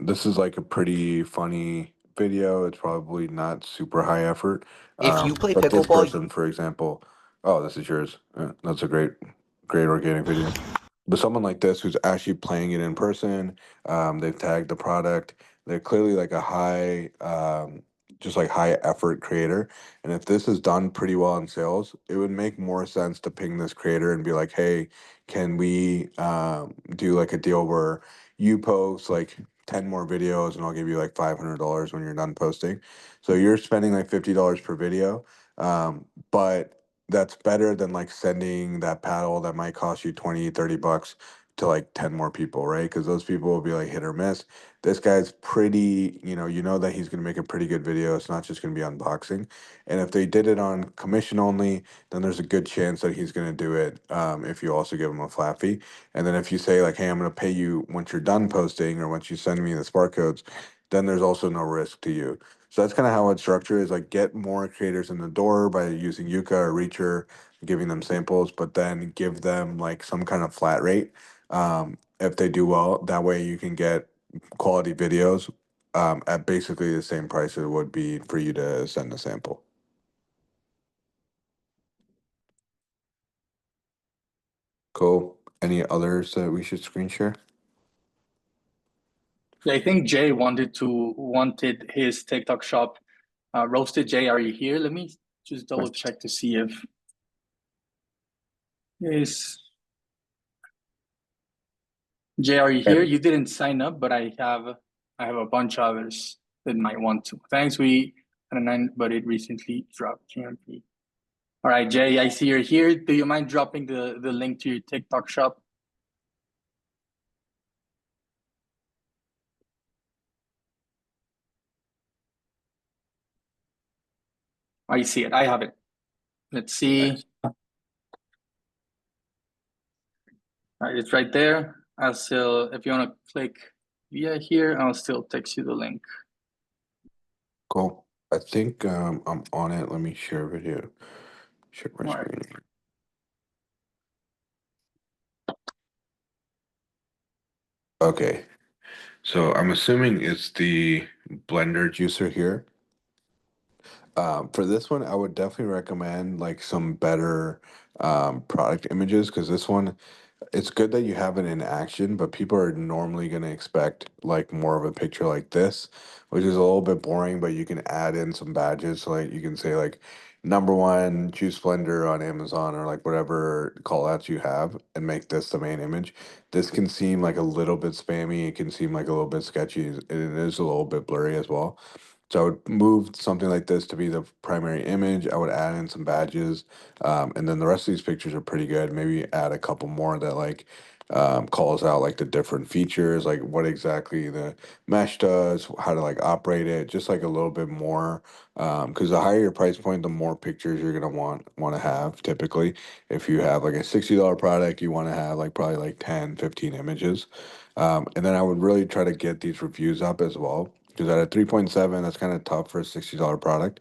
this is like a pretty funny video. It's probably not super high effort. If you play But this pickleball, person, for example, oh, this is yours. That's a great organic video. But someone like this who's actually playing it in person, they've tagged the product. They're clearly like a just like high effort creator. And if this is done pretty well in sales, it would make more sense to ping this creator and be like, hey, can we do like a deal where you post like 10 more videos and I'll give you like $500 when you're done posting. So you're spending like $50 per video. But that's better than like sending that paddle that might cost you 20, $30 to like 10 more people, right? Because those people will be like hit or miss. This guy's pretty, you know that he's going to make a pretty good video. It's not just going to be unboxing. And if they did it on commission only, then there's a good chance that he's going to do it if you also give him a flat fee. And then if you say like, hey, I'm going to pay you once you're done posting or once you send me the spark codes, then there's also no risk to you. So that's kind of how it's structured is like get more creators in the door by using Yuka or Reacher, giving them samples, but then give them like some kind of flat rate if they do well. That way you can get quality videos at basically the same price it would be for you to send a sample. Cool. Any others that we should screen share? Yeah, I think Jay wanted his TikTok shop roasted. Jay, are you here? Let me just double check to see if is Jay, are you here? You didn't sign up, but I have a bunch of others that might want to. Thanks, we had a 9, but it recently dropped GMP. All right, Jay, I see you're here. Do you mind dropping the link to your TikTok shop? I see it. I have it. Let's see. All right, it's right there. I'll still, if you want to click via here, I'll still text you the link. Cool. I think I'm on it. Let me share video. Share my All right. screen. Okay. So I'm assuming it's the blender juicer here. For this one, I would definitely recommend like some better product images because this one, it's good that you have it in action, but people are normally going to expect like more of a picture like this, which is a little bit boring, but you can add in some badges. So, like you can say like #1 juice blender on Amazon or like whatever call outs you have and make this the main image. This can seem like a little bit spammy. It can seem like a little bit sketchy. It is a little bit blurry as well. So I would move something like this to be the primary image. I would add in some badges, and then the rest of these pictures are pretty good. Maybe add a couple more that like calls out like the different features, like what exactly the mesh does, how to like operate it, just like a little bit more. Because the higher your price point, the more pictures you're gonna want to have. Typically, if you have like a $60 product, you want to have like probably like 10, 15 images. And then I would really try to get these reviews up as well. Because at a 3.7, that's kind of tough for a $60 product.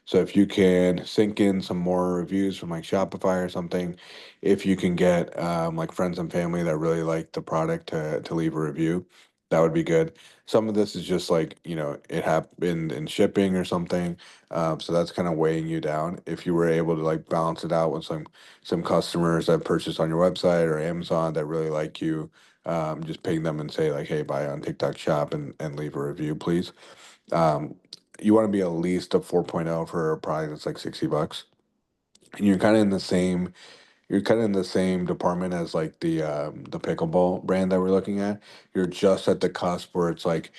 So if you can sink in some more reviews from like Shopify or something, if you can get like friends and family that really like the product to leave a review, that would be good. Some of this is just like, it happened in shipping or something. So that's kind of weighing you down. If you were able to like balance it out with some customers that purchase on your website or Amazon that really like you, just ping them and say like, hey, buy on TikTok shop and leave a review, please. Um, you want to be at least a 4.0 for a product that's like $60. And you're kind of in the same department as like the pickleball brand that we're looking at. You're just at the cusp where it's like,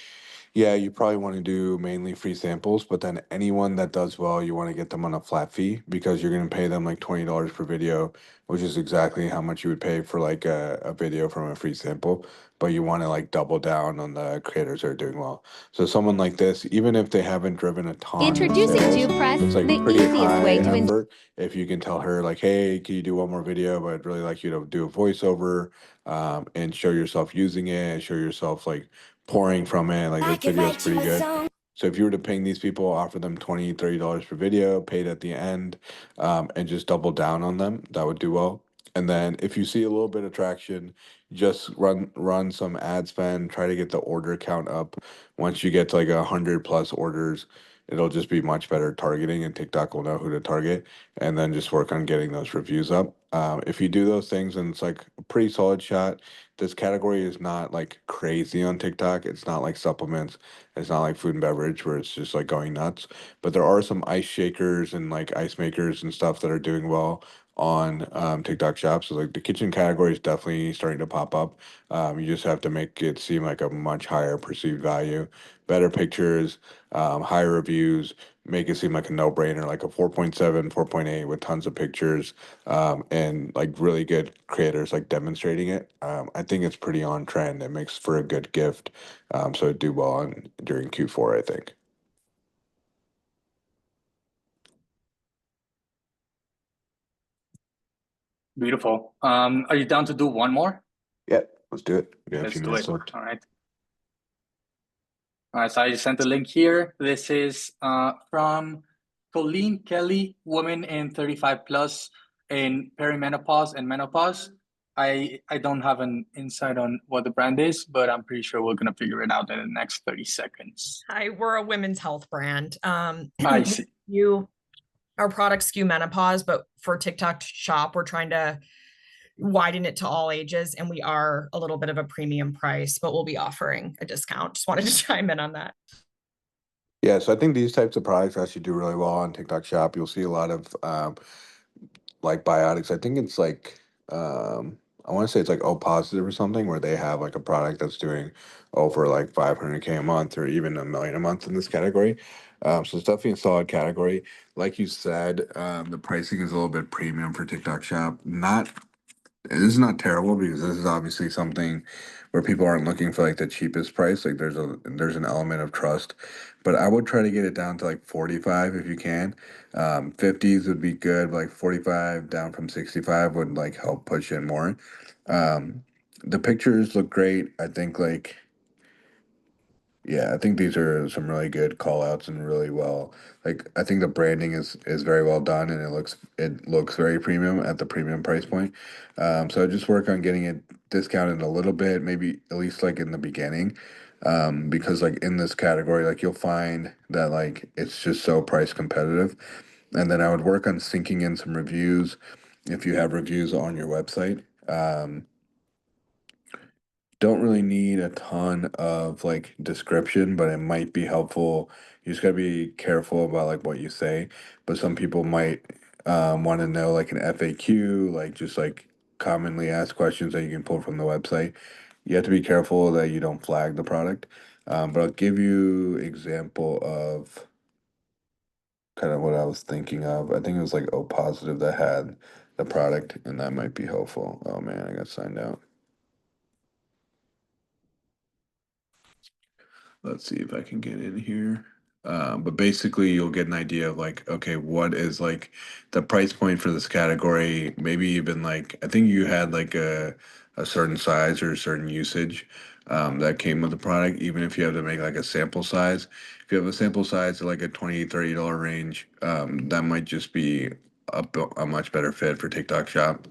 yeah, you probably want to do mainly free samples, but then anyone that does well, you want to get them on a flat fee because you're going to pay them like $20 per video, which is exactly how much you would pay for like a video from a free sample. But you want to like double down on the creators that are doing well. So someone like this, even if they haven't driven a ton of Introducing sales, Press, it's like the pretty easiest high way to enjoy. effort. If you can tell her like, hey, can you do one more video? But I'd really like you to do a voiceover and show yourself using it, show yourself like pouring from it. Like this video is pretty good. So if you were to ping these people, offer them $20, $30 per video, paid at the end, and just double down on them, that would do well. And then if you see a little bit of traction, just run some ad spend, try to get the order count up. Once you get to like 100+ orders, it'll just be much better targeting and TikTok will know who to target and then just work on getting those reviews up. If you do those things and it's like a pretty solid shot, this category is not like crazy on TikTok. It's not like supplements. It's not like food and beverage where it's just like going nuts. But there are some ice shakers and like ice makers and stuff that are doing well on TikTok Shop. So like the kitchen category is definitely starting to pop up. You just have to make it seem like a much higher perceived value, better pictures, higher reviews, make it seem like a no-brainer, like a 4.7, 4.8 with tons of pictures, and like really good creators like demonstrating it. I think it's pretty on trend. It makes for a good gift. So it'd do well during Q4, I think. Beautiful. Are you down to do one more? Yeah, let's do it. We got a Let's few do minutes it. left. All right. All right, so I just sent the link here. This is from Colleen Kelly, woman in 35 plus in perimenopause and menopause. I don't have an insight on what the brand is, but I'm pretty sure we're gonna figure it out in the next 30 seconds. Hi, we're a women's health brand. I see. You our products skew menopause, but for TikTok shop, we're trying to widen it to all ages, and we are a little bit of a premium price, but we'll be offering a discount. Just wanted to chime in on that. Yeah, so I think these types of products actually do really well on TikTok Shop. You'll see a lot of like biotics. I think it's like I want to say it's like O positive or something where they have like a product that's doing over like 500K a month or even a million a month in this category. So it's definitely a solid category. Like you said, the pricing is a little bit premium for TikTok Shop. Not This is not terrible because this is obviously something where people aren't looking for like the cheapest price. Like there's an element of trust, but I would try to get it down to like 45 if you can. 50s would be good, but like 45 down from 65 would like help push in more. The pictures look great. I think like yeah, I think these are some really good call outs and really well. Like I think the branding is very well done and it looks very premium at the premium price point. So just work on getting it discounted a little bit, maybe at least like in the beginning. Because like in this category, like you'll find that like it's just so price competitive. And then I would work on syncing in some reviews if you have reviews on your website. Don't really need a ton of like description, but it might be helpful. You just gotta be careful about like what you say. But some people might want to know like an FAQ, like just like commonly asked questions that you can pull from the website. You have to be careful that you don't flag the product. But I'll give you example of kind of what I was thinking of. I think it was like O positive that had the product, and that might be helpful. Oh man, I got signed out. Let's see if I can get in here. But basically, you'll get an idea of like, okay, what is like the price point for this category? Maybe even like, I think you had like a certain size or a certain usage that came with the product, even if you have to make like a sample size. If you have a sample size to like a $20, $30 range, that might just be a much better fit for TikTok Shop.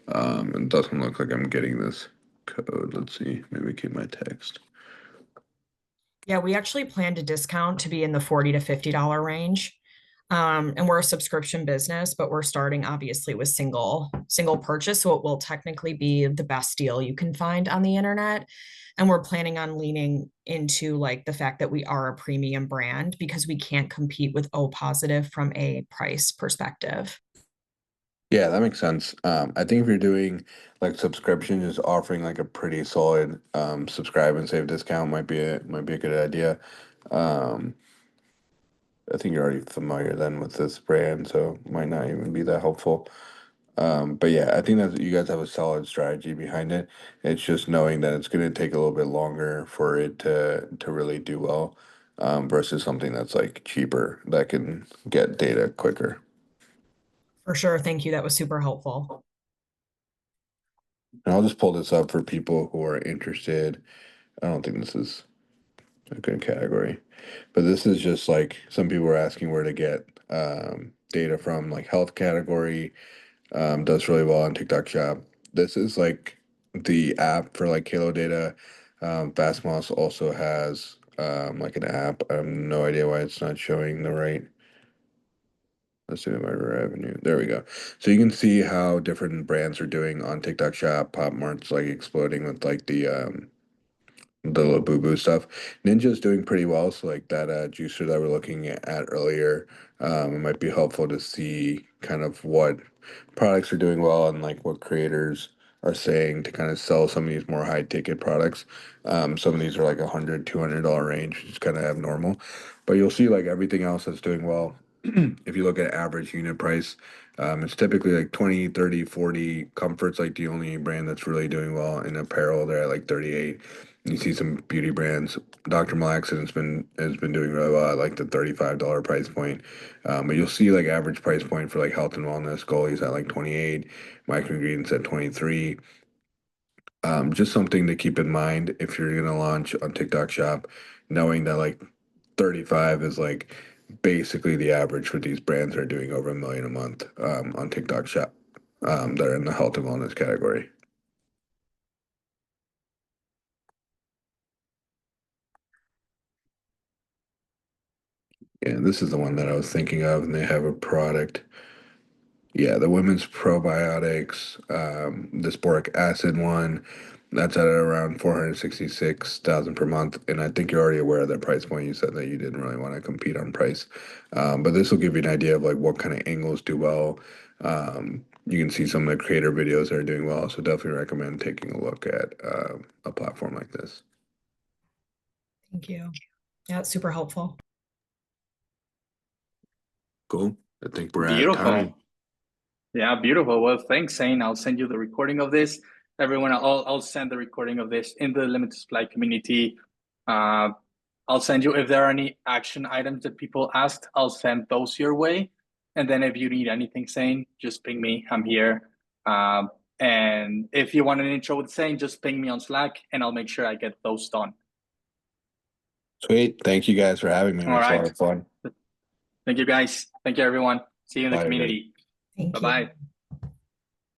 It doesn't look like I'm getting this code. Let's see, maybe keep my text. Yeah, we actually plan to discount to be in the $40 to $50 range. And we're a subscription business, but we're starting obviously with single purchase. So it will technically be the best deal you can find on the internet. And we're planning on leaning into like the fact that we are a premium brand because we can't compete with O positive from a price perspective. Yeah, that makes sense. I think if you're doing like subscription, just offering like a pretty solid subscribe and save discount might be a good idea. Um, I think you're already familiar then with this brand, so might not even be that helpful. But yeah, I think that you guys have a solid strategy behind it. It's just knowing that it's going to take a little bit longer for it to really do well, versus something that's like cheaper that can get data quicker. For sure. Thank you. That was super helpful. And I'll just pull this up for people who are interested. I don't think this is a good category, but this is just like some people are asking where to get data from, like health category, does really well on TikTok Shop. This is like the app for like Kalo data. Fastmoss also has like an app. I have no idea why it's not showing the right. Let's do my revenue. There we go. So you can see how different brands are doing on TikTok Shop. Pop Mart's like exploding with like the little boo boo stuff. Ninja's doing pretty well. So like that juicer that we're looking at earlier, it might be helpful to see kind of what products are doing well and like what creators are saying to kind of sell some of these more high ticket products. Some of these are like $100, $200 range, which is kind of abnormal. But you'll see like everything else that's doing well. If you look at average unit price, it's typically like 20, 30, 40. Comfort's like the only brand that's really doing well. In apparel, they're at like 38. You see some beauty brands. Dr. Malaxin has been doing really well at like the $35 price point. But you'll see like average price point for like health and wellness. Gully's at like 28, microingredients at 23. Just something to keep in mind if you're gonna launch on TikTok Shop, knowing that like 35 is like basically the average for these brands that are doing over 1 million a month on TikTok Shop that are in the health and wellness category. Yeah, this is the one that I was thinking of, and they have a product. Yeah, the women's probiotics, the sporic acid one, that's at around 466,000 per month. And I think you're already aware of that price point. You said that you didn't really want to compete on price. But this will give you an idea of like what kind of angles do well. You can see some of the creator videos that are doing well. So definitely recommend taking a look at a platform like this. Thank you. Yeah, it's super helpful. Cool. I think we're at time. Beautiful. Yeah, beautiful. Well, thanks, Zain. I'll send you the recording of this. Everyone, I'll send the recording of this in the limited supply community. I'll send you if there are any action items that people asked. I'll send those your way. And then if you need anything, Zain, just ping me. I'm here. And if you want an intro with Zain, just ping me on Slack, and I'll make sure I get those done. Sweet. Thank you guys for having me. It All was a lot right. of fun. Thank you, guys. Thank you, everyone. See you in the Bye, everybody. community. Thank you. Bye-bye.